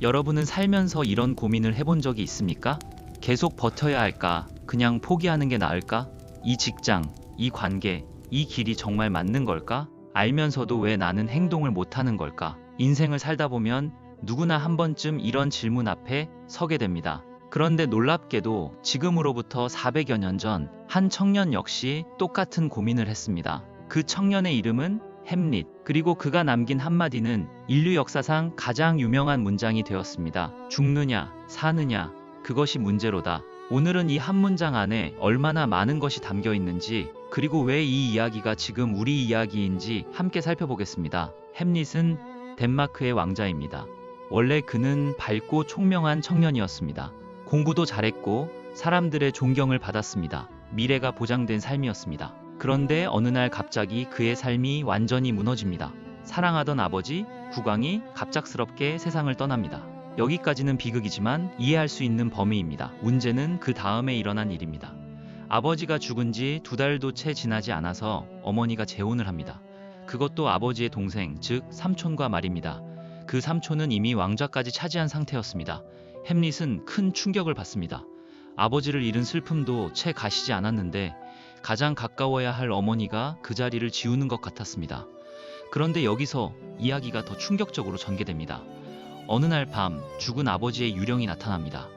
여러분은 살면서 이런 고민을 해본 적이 있습니까? 계속 버텨야 할까? 그냥 포기하는 게 나을까? 이 직장, 이 관계, 이 길이 정말 맞는 걸까? 알면서도 왜 나는 행동을 못하는 걸까? 인생을 살다 보면 누구나 한 번쯤 이런 질문 앞에 서게 됩니다. 그런데 놀랍게도 지금으로부터 400여 년 전 한 청년 역시 똑같은 고민을 했습니다. 그 청년의 이름은 햄릿. 그리고 그가 남긴 한마디는 인류 역사상 가장 유명한 문장이 되었습니다. 죽느냐, 사느냐, 그것이 문제로다. 오늘은 이 한 문장 안에 얼마나 많은 것이 담겨 있는지, 그리고 왜 이 이야기가 지금 우리 이야기인지 함께 살펴보겠습니다. 햄릿은 덴마크의 왕자입니다. 원래 그는 밝고 총명한 청년이었습니다. 공부도 잘했고 사람들의 존경을 받았습니다. 미래가 보장된 삶이었습니다. 그런데 어느 날 갑자기 그의 삶이 완전히 무너집니다. 사랑하던 아버지, 국왕이 갑작스럽게 세상을 떠납니다. 여기까지는 비극이지만 이해할 수 있는 범위입니다. 문제는 그 다음에 일어난 일입니다. 아버지가 죽은 지 2달도 채 지나지 않아서 어머니가 재혼을 합니다. 그것도 아버지의 동생, 즉 삼촌과 말입니다. 그 삼촌은 이미 왕좌까지 차지한 상태였습니다. 햄릿은 큰 충격을 받습니다. 아버지를 잃은 슬픔도 채 가시지 않았는데 가장 가까워야 할 어머니가 그 자리를 지우는 것 같았습니다. 그런데 여기서 이야기가 더 충격적으로 전개됩니다. 어느 날 밤 죽은 아버지의 유령이 나타납니다.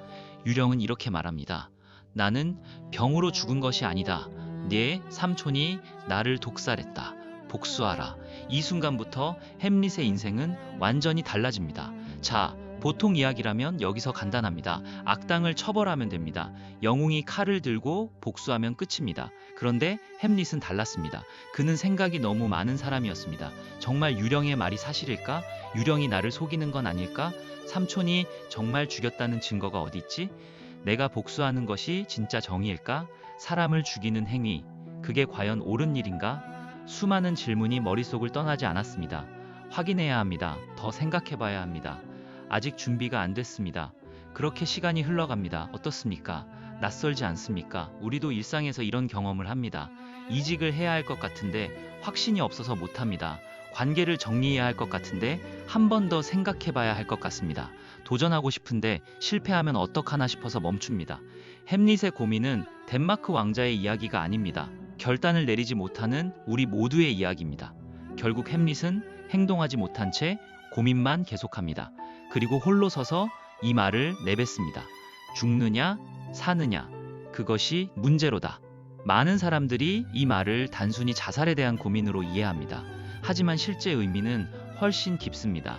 유령은 이렇게 말합니다. 나는 병으로 죽은 것이 아니다. 네 삼촌이 나를 독살했다. 복수하라. 이 순간부터 햄릿의 인생은 완전히 달라집니다. 자, 보통 이야기라면 여기서 간단합니다. 악당을 처벌하면 됩니다. 영웅이 칼을 들고 복수하면 끝입니다. 그런데 햄릿은 달랐습니다. 그는 생각이 너무 많은 사람이었습니다. 정말 유령의 말이 사실일까? 유령이 나를 속이는 건 아닐까? 삼촌이 정말 죽였다는 증거가 어디 있지? 내가 복수하는 것이 진짜 정의일까? 사람을 죽이는 행위, 그게 과연 옳은 일인가? 수많은 질문이 머릿속을 떠나지 않았습니다. 확인해야 합니다. 더 생각해봐야 합니다. 아직 준비가 안 됐습니다. 그렇게 시간이 흘러갑니다. 어떻습니까? 낯설지 않습니까? 우리도 일상에서 이런 경험을 합니다. 이직을 해야 할 것 같은데 확신이 없어서 못합니다. 관계를 정리해야 할 것 같은데 한 번 더 생각해봐야 할 것 같습니다. 도전하고 싶은데 실패하면 어떡하나 싶어서 멈춥니다. 햄릿의 고민은 덴마크 왕자의 이야기가 아닙니다. 결단을 내리지 못하는 우리 모두의 이야기입니다. 결국 햄릿은 행동하지 못한 채 고민만 계속합니다. 그리고 홀로 서서 이 말을 내뱉습니다. 죽느냐, 사느냐, 그것이 문제로다. 많은 사람들이 이 말을 단순히 자살에 대한 고민으로 이해합니다. 하지만 실제 의미는 훨씬 깊습니다.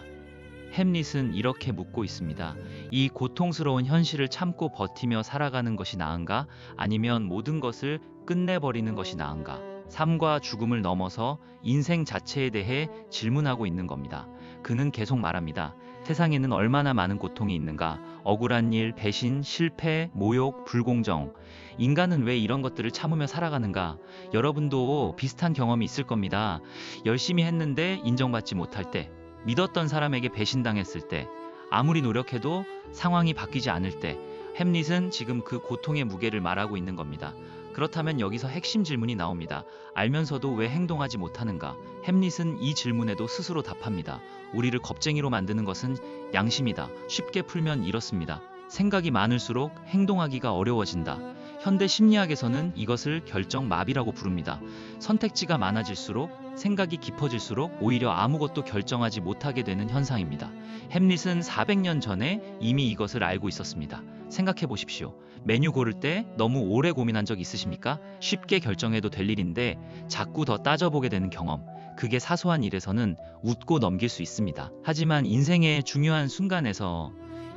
햄릿은 이렇게 묻고 있습니다. 이 고통스러운 현실을 참고 버티며 살아가는 것이 나은가? 아니면 모든 것을 끝내버리는 것이 나은가? 삶과 죽음을 넘어서 인생 자체에 대해 질문하고 있는 겁니다. 그는 계속 말합니다. 세상에는 얼마나 많은 고통이 있는가? 억울한 일, 배신, 실패, 모욕, 불공정. 인간은 왜 이런 것들을 참으며 살아가는가? 여러분도 비슷한 경험이 있을 겁니다. 열심히 했는데 인정받지 못할 때, 믿었던 사람에게 배신당했을 때, 아무리 노력해도 상황이 바뀌지 않을 때, 햄릿은 지금 그 고통의 무게를 말하고 있는 겁니다. 그렇다면 여기서 핵심 질문이 나옵니다. 알면서도 왜 행동하지 못하는가? 햄릿은 이 질문에도 스스로 답합니다. 우리를 겁쟁이로 만드는 것은 양심이다. 쉽게 풀면 이렇습니다. 생각이 많을수록 행동하기가 어려워진다. 현대 심리학에서는 이것을 결정마비라고 부릅니다. 선택지가 많아질수록, 생각이 깊어질수록 오히려 아무것도 결정하지 못하게 되는 현상입니다. 햄릿은 400년 전에 이미 이것을 알고 있었습니다. 생각해 보십시오. 메뉴 고를 때 너무 오래 고민한 적 있으십니까? 쉽게 결정해도 될 일인데 자꾸 더 따져보게 되는 경험. 그게 사소한 일에서는 웃고 넘길 수 있습니다. 하지만 인생의 중요한 순간에서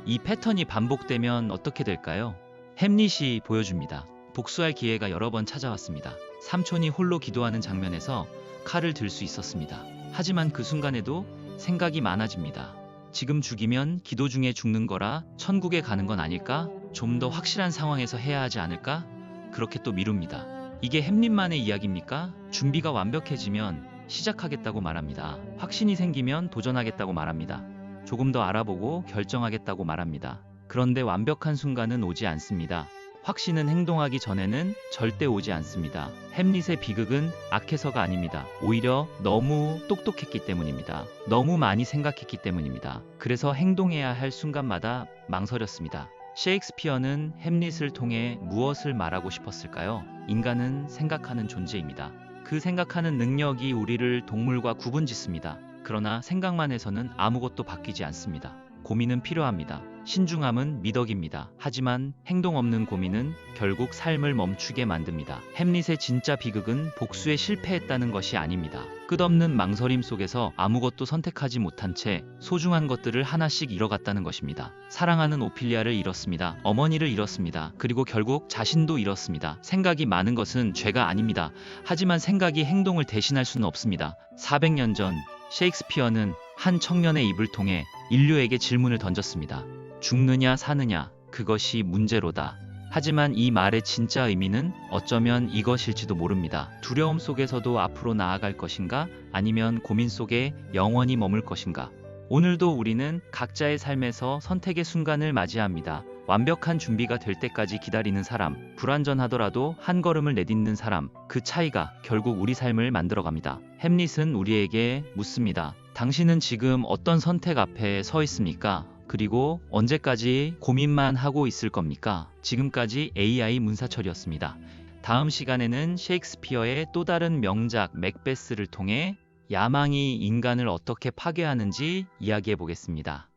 이 패턴이 반복되면 어떻게 될까요? 햄릿이 보여줍니다. 복수할 기회가 여러 번 찾아왔습니다. 삼촌이 홀로 기도하는 장면에서 칼을 들 수 있었습니다. 하지만 그 순간에도 생각이 많아집니다. 지금 죽이면 기도 중에 죽는 거라 천국에 가는 건 아닐까? 좀 더 확실한 상황에서 해야 하지 않을까? 그렇게 또 미룹니다. 이게 햄릿만의 이야기입니까? 준비가 완벽해지면 시작하겠다고 말합니다. 확신이 생기면 도전하겠다고 말합니다. 조금 더 알아보고 결정하겠다고 말합니다. 그런데 완벽한 순간은 오지 않습니다. 확신은 행동하기 전에는 절대 오지 않습니다. 햄릿의 비극은 악해서가 아닙니다. 오히려 너무 똑똑했기 때문입니다. 너무 많이 생각했기 때문입니다. 그래서 행동해야 할 순간마다 망설였습니다. 셰익스피어는 햄릿을 통해 무엇을 말하고 싶었을까요? 인간은 생각하는 존재입니다. 그 생각하는 능력이 우리를 동물과 구분짓습니다. 그러나 생각만 해서는 아무것도 바뀌지 않습니다. 고민은 필요합니다. 신중함은 미덕입니다. 하지만 행동 없는 고민은 결국 삶을 멈추게 만듭니다. 햄릿의 진짜 비극은 복수에 실패했다는 것이 아닙니다. 끝없는 망설임 속에서 아무것도 선택하지 못한 채 소중한 것들을 하나씩 잃어갔다는 것입니다. 사랑하는 오피리아를 잃었습니다. 어머니를 잃었습니다. 그리고 결국 자신도 잃었습니다. 생각이 많은 것은 죄가 아닙니다. 하지만 생각이 행동을 대신할 수는 없습니다. 400년 전 셰익스피어는 한 청년의 입을 통해 인류에게 질문을 던졌습니다. 죽느냐 사느냐, 그것이 문제로다. 하지만 이 말의 진짜 의미는 어쩌면 이것일지도 모릅니다. 두려움 속에서도 앞으로 나아갈 것인가? 아니면 고민 속에 영원히 머물 것인가? 오늘도 우리는 각자의 삶에서 선택의 순간을 맞이합니다. 완벽한 준비가 될 때까지 기다리는 사람, 불완전하더라도 한 걸음을 내딛는 사람, 그 차이가 결국 우리 삶을 만들어갑니다. 햄릿은 우리에게 묻습니다. 당신은 지금 어떤 선택 앞에 서 있습니까? 그리고 언제까지 고민만 하고 있을 겁니까? 지금까지 AI 문사철이었습니다. 다음 시간에는 셰익스피어의 또 다른 명작 맥베스를 통해 야망이 인간을 어떻게 파괴하는지 이야기해 보겠습니다.